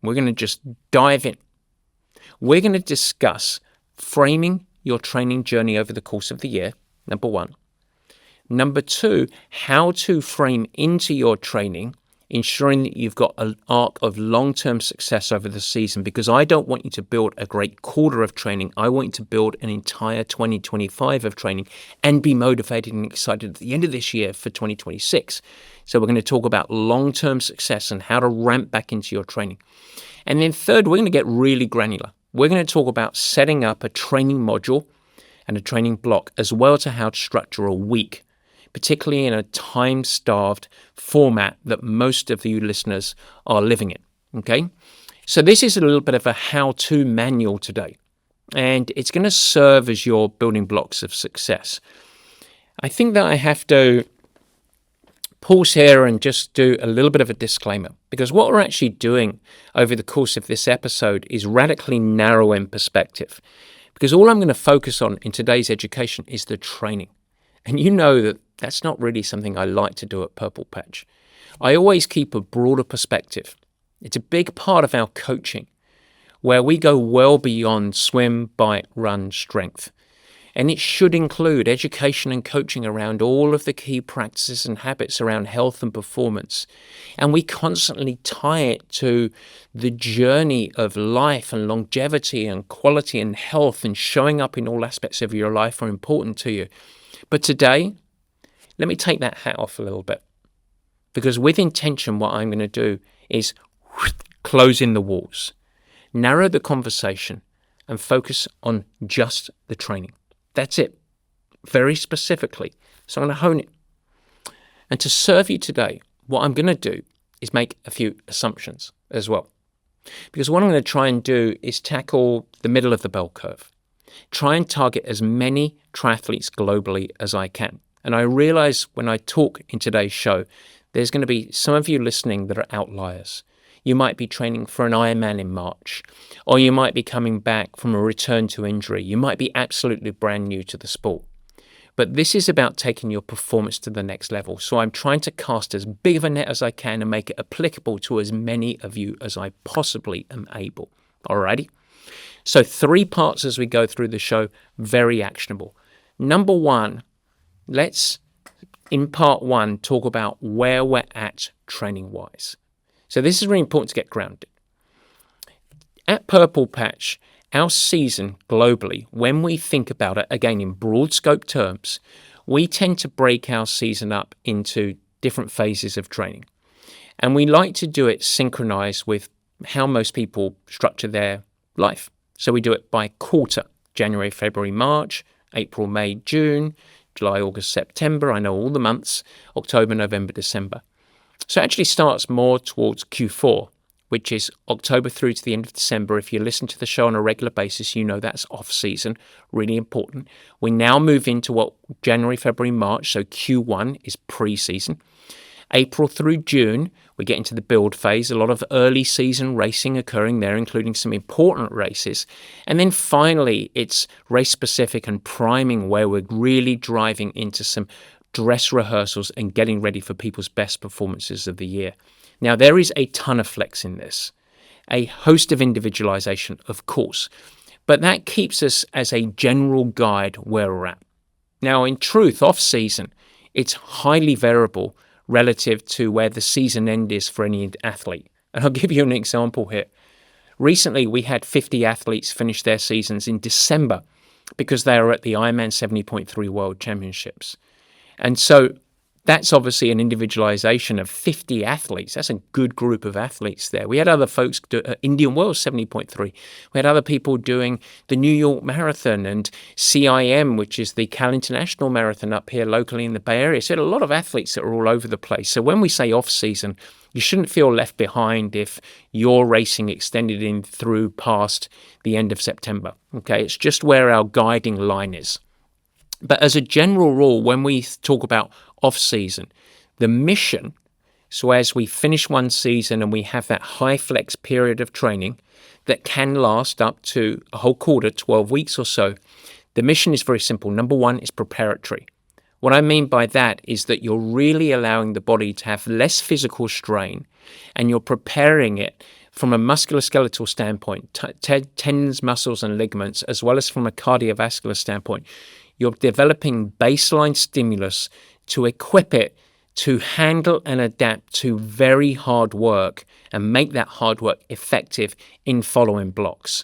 We're going to just dive in. We're going to discuss framing your training journey over the course of the year, number one. Number two, how to frame into your training, ensuring that you've got an arc of long-term success over the season, because I don't want you to build a great quarter of training. I want you to build an entire 2025 of training and be motivated and excited at the end of this year for 2026. So we're going to talk about long-term success and how to ramp back into your training. And then third, we're going to get really granular. We're going to talk about setting up a training module and a training block, as well as how to structure a week, particularly in a time-starved format that most of you listeners are living in, okay? So this is a little bit of a how-to manual today, and it's going to serve as your building blocks of success. I think that I have to pause here and just do a little bit of a disclaimer, because what we're actually doing over the course of this episode is radically narrowing perspective, because all I'm going to focus on in today's education is the training. And you know that that's not really something I like to do at Purple Patch. I always keep a broader perspective. It's a big part of our coaching, where we go well beyond swim, bike, run, strength. And it should include education and coaching around all of the key practices and habits around health and performance. And we constantly tie it to the journey of life and longevity and quality and health, and showing up in all aspects of your life are important to you. But today, let me take that hat off a little bit, because with intention, what I'm going to do is close in the walls, narrow the conversation, and focus on just the training. That's it, very specifically. So I'm going to hone it. And to serve you today, what I'm going to do is make a few assumptions as well. Because what I'm going to try and do is tackle the middle of the bell curve. Try and target as many triathletes globally as I can. And I realize when I talk in today's show, there's going to be some of you listening that are outliers. You might be training for an IRONMAN in March, or you might be coming back from a return to injury. You might be absolutely brand new to the sport. But this is about taking your performance to the next level. So I'm trying to cast as big of a net as I can and make it applicable to as many of you as I possibly am able. Alrighty? So 3 parts as we go through the show, very actionable. Number one, let's, in part 1, talk about where we're at training-wise. So this is really important to get grounded. At Purple Patch, our season globally, when we think about it, again, in broad scope terms, we tend to break our season up into different phases of training. And we like to do it synchronized with how most people structure their life. So we do it by quarter: January, February, March, April, May, June, July, August, September. I know all the months, October, November, December. So it actually starts more towards Q4, which is October through to the end of December. If you listen to the show on a regular basis, you know that's off-season, really important. We now move into what January, February, March, so Q1 is pre-season. April through June, we get into the build phase, a lot of early season racing occurring there, including some important races. And then finally, it's race-specific and priming, where we're really driving into some dress rehearsals and getting ready for people's best performances of the year. Now, there is a ton of flex in this, a host of individualization, of course, but that keeps us as a general guide where we're at. Now, in truth, off-season, it's highly variable relative to where the season end is for any athlete. And I'll give you an example here. Recently, we had 50 athletes finish their seasons in December because they were at the Ironman 70.3 World Championships. And so that's obviously an individualization of 50 athletes. That's a good group of athletes there. We had other folks do Indian Wells 70.3. We had other people doing the New York Marathon and CIM, which is the Cal International Marathon up here locally in the Bay Area. So we had a lot of athletes that are all over the place. So when we say off-season, you shouldn't feel left behind if your racing extended in through past the end of September. Okay, it's just where our guiding line is. But as a general rule, when we talk about off-season, the mission, so as we finish one season and we have that high flex period of training that can last up to a whole quarter, 12 weeks or so, the mission is very simple. Number one is preparatory. What I mean by that is that you're really allowing the body to have less physical strain, and you're preparing it from a musculoskeletal standpoint, tendons, muscles, and ligaments, as well as from a cardiovascular standpoint, you're developing baseline stimulus to equip it to handle and adapt to very hard work and make that hard work effective in following blocks.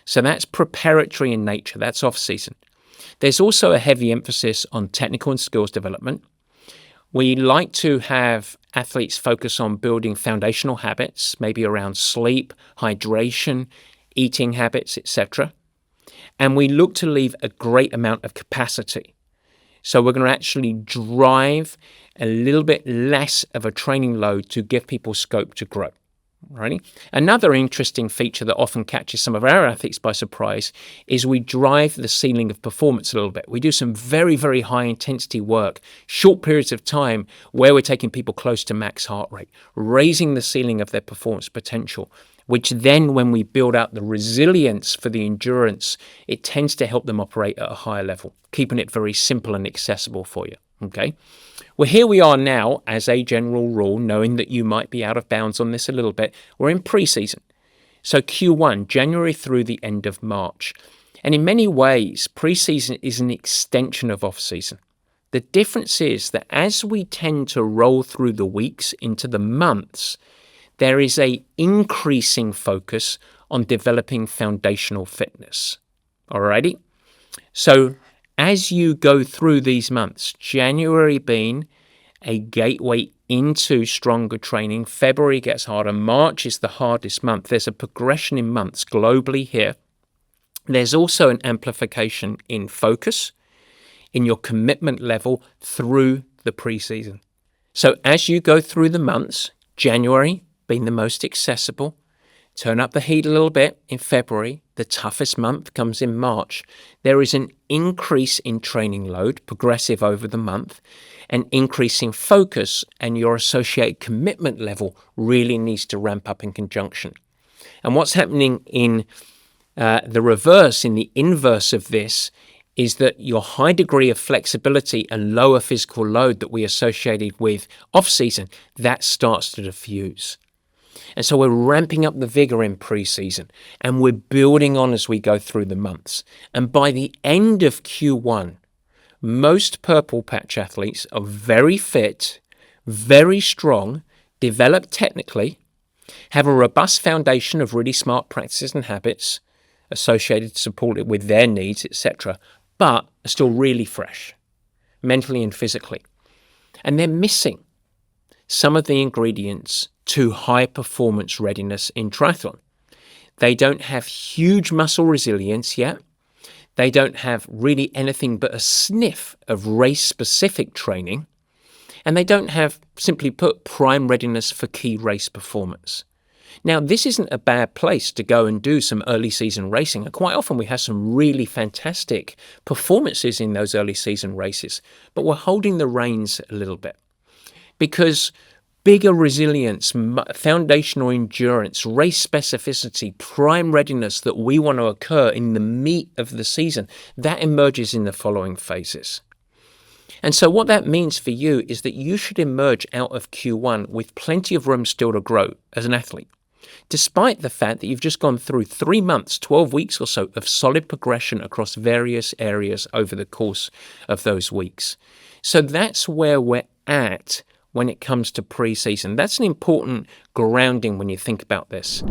So that's preparatory in nature. That's off-season. There's also a heavy emphasis on technical and skills development. We like to have athletes focus on building foundational habits, maybe around sleep, hydration, eating habits, etc. And we look to leave a great amount of capacity. So we're going to actually drive a little bit less of a training load to give people scope to grow. Right? Another interesting feature that often catches some of our athletes by surprise is we drive the ceiling of performance a little bit. We do some very, very high intensity work, short periods of time where we're taking people close to max heart rate, raising the ceiling of their performance potential, which then when we build out the resilience for the endurance, it tends to help them operate at a higher level, keeping it very simple and accessible for you. Okay. Well, here we are now, as a general rule, knowing that you might be out of bounds on this a little bit. We're in pre-season. So Q1, January through the end of March. And in many ways, pre-season is an extension of off-season. The difference is that as we tend to roll through the weeks into the months, there is a increasing focus on developing foundational fitness. Alrighty? So as you go through these months, January being a gateway into stronger training, February gets harder, March is the hardest month. There's a progression in months globally here. There's also an amplification in focus, in your commitment level through the preseason. So as you go through the months, January being the most accessible, turn up the heat a little bit in February. The toughest month comes in March. There is an increase in training load, progressive over the month, an increase in focus, and your associated commitment level really needs to ramp up in conjunction. And what's happening in the reverse, in the inverse of this, is that your high degree of flexibility and lower physical load that we associated with off-season, that starts to diffuse. And so we're ramping up the vigor in pre-season and we're building on as we go through the months. And by the end of Q1, most purple patch athletes are very fit, very strong, developed technically, have a robust foundation of really smart practices and habits associated, supported with their needs, etc., but are still really fresh, mentally and physically. And they're missing some of the ingredients to high performance readiness in triathlon. They don't have huge muscle resilience yet. They don't have really anything but a sniff of race-specific training. And they don't have, simply put, prime readiness for key race performance. Now, this isn't a bad place to go and do some early season racing. And quite often we have some really fantastic performances in those early season races. But we're holding the reins a little bit. Because bigger resilience, foundational endurance, race specificity, prime readiness that we want to occur in the meat of the season, that emerges in the following phases. And so what that means for you is that you should emerge out of Q1 with plenty of room still to grow as an athlete, despite the fact that you've just gone through 3 months, 12 weeks or so of solid progression across various areas over the course of those weeks. So that's where we're at when it comes to pre-season. That's an important grounding when you think about this.